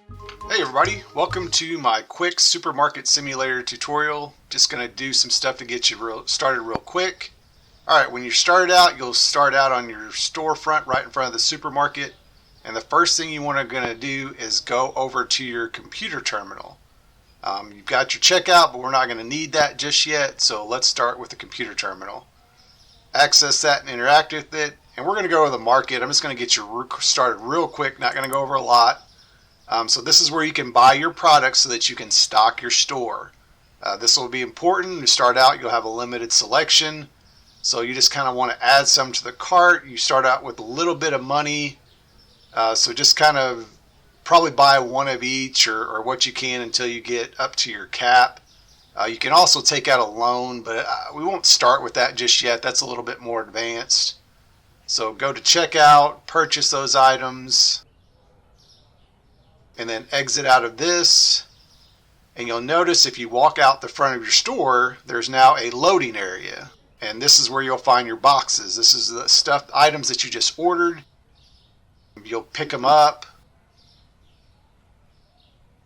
Hey everybody, welcome to my quick supermarket simulator tutorial. Just going to do some stuff to get you started real quick. Alright, when you start out, you'll start out on your storefront right in front of the supermarket. And the first thing you want to do is go over to your computer terminal. You've got your checkout, but we're not going to need that just yet, so let's start with the computer terminal. Access that and interact with it. And we're going to go to the market. I'm just going to get you started real quick, not going to go over a lot. So this is where you can buy your products so that you can stock your store. This will be important. You start out, you'll have a limited selection. So you just kind of want to add some to the cart. You start out with a little bit of money. So just kind of probably buy one of each or what you can until you get up to your cap. You can also take out a loan, but we won't start with that just yet. That's a little bit more advanced. So go to checkout, purchase those items, and then exit out of this. And you'll notice if you walk out the front of your store, there's now a loading area. And this is where you'll find your boxes. This is the stuff, items that you just ordered. You'll pick them up,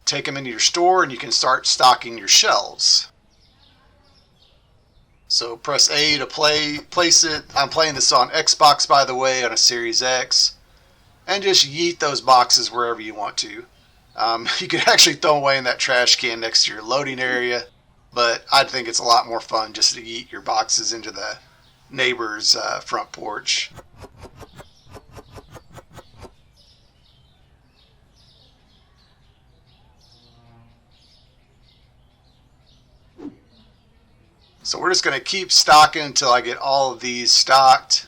take them into your store, and you can start stocking your shelves. So press A to place it. I'm playing this on Xbox, by the way, on a Series X. And just yeet those boxes wherever you want to. You could actually throw away in that trash can next to your loading area, but I think it's a lot more fun just to eat your boxes into the neighbor's front porch. So we're just going to keep stocking until I get all of these stocked.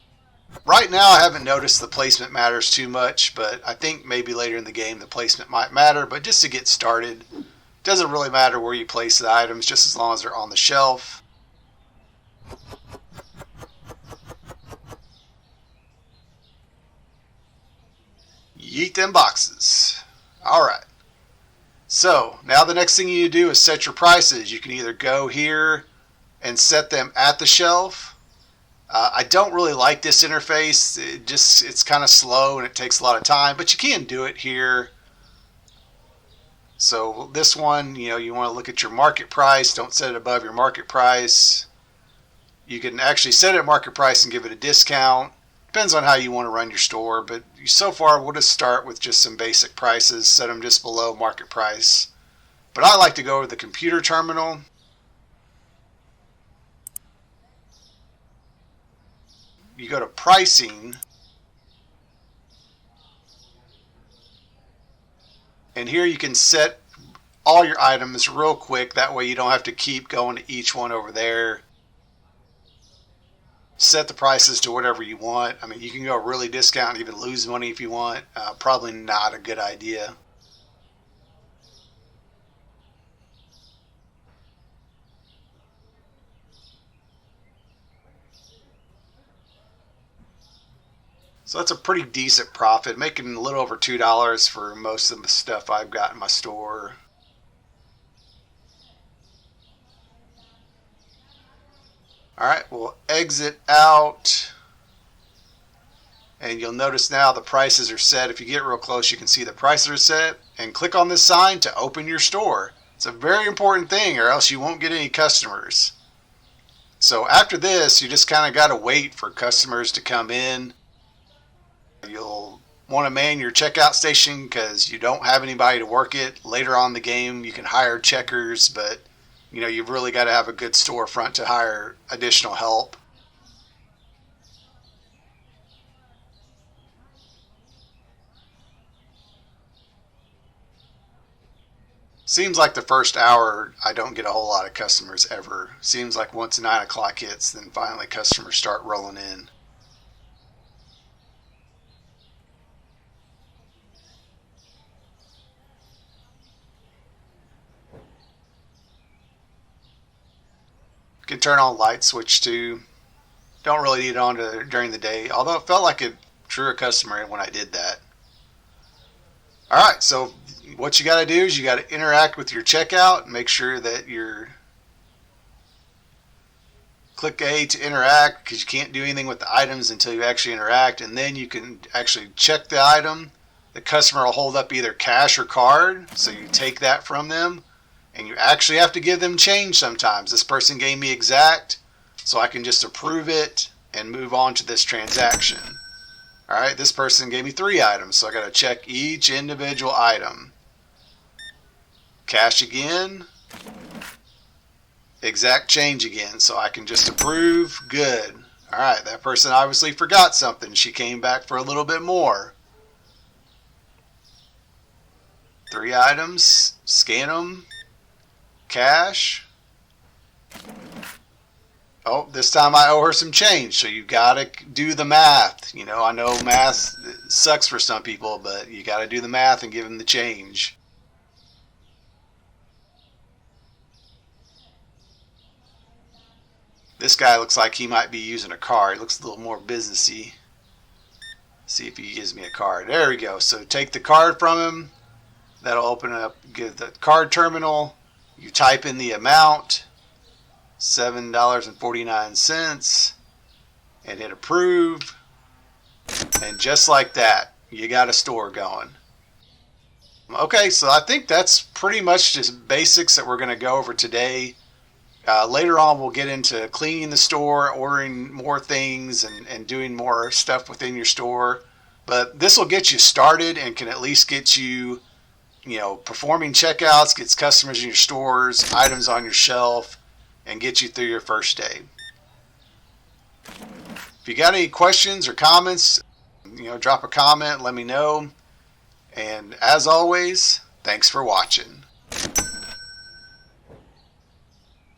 Right now I haven't noticed the placement matters too much, but I think maybe later in the game the placement might matter. But just to get started, it doesn't really matter where you place the items, just as long as they're on the shelf. Yeet them boxes. Alright. So now the next thing you need to do is set your prices. You can either go here and set them at the shelf. I don't really like this interface. It's kind of slow and it takes a lot of time, but you can do it here. So this one, you want to look at your market price. Don't set it above your market price. You can actually set it at market price and give it a discount. Depends on how you want to run your store, but so far we'll just start with just some basic prices, set them just below market price. But I like to go to the computer terminal. You go to pricing, and here you can set all your items real quick. That way you don't have to keep going to each one over there. Set the prices to whatever you want. I mean, you can go really discount and even lose money if you want. Probably not a good idea. So that's a pretty decent profit, making a little over $2 for most of the stuff I've got in my store. Alright, we'll exit out. And you'll notice now the prices are set. If you get real close, you can see the prices are set. And click on this sign to open your store. It's a very important thing, or else you won't get any customers. So after this, you just kind of got to wait for customers to come in. You'll want to man your checkout station because you don't have anybody to work it. Later on in the game, you can hire checkers, but you've really got to have a good storefront to hire additional help. Seems like the first hour I don't get a whole lot of customers ever. Seems like once 9 o'clock hits, then finally customers start rolling in. You can turn on light switch too. Don't really need it on during the day, although it felt like it drew a customer in when I did that. Alright, so what you got to do is you got to interact with your checkout and make sure that you're click A to interact, because you can't do anything with the items until you actually interact, and then you can actually check the item. the customer will hold up either cash or card, so you take that from them, and you actually have to give them change sometimes. This person gave me exact, so I can just approve it and move on to this transaction. All right, this person gave me 3 items, so I got to check each individual item. Cash again, exact change again, so I can just approve. Good. All right, that person obviously forgot something. She came back for a little bit more. 3 items, scan them, cash. Oh, this time I owe her some change, so you gotta do the math. You know, I know math sucks for some people, but you gotta do the math and give them the change. This guy looks like he might be using a card. It looks a little more businessy. See if he gives me a card. There we go. So take the card from him. That'll open up, give the card terminal. You type in the amount, $7.49, and hit approve. And just like that, you got a store going. Okay, so I think that's pretty much just basics that we're going to go over today. Later on, we'll get into cleaning the store, ordering more things, and doing more stuff within your store. But this will get you started and can at least get you, performing checkouts, gets customers in your stores, items on your shelf, and get you through your first day. If you got any questions or comments, drop a comment, let me know. And as always, thanks for watching.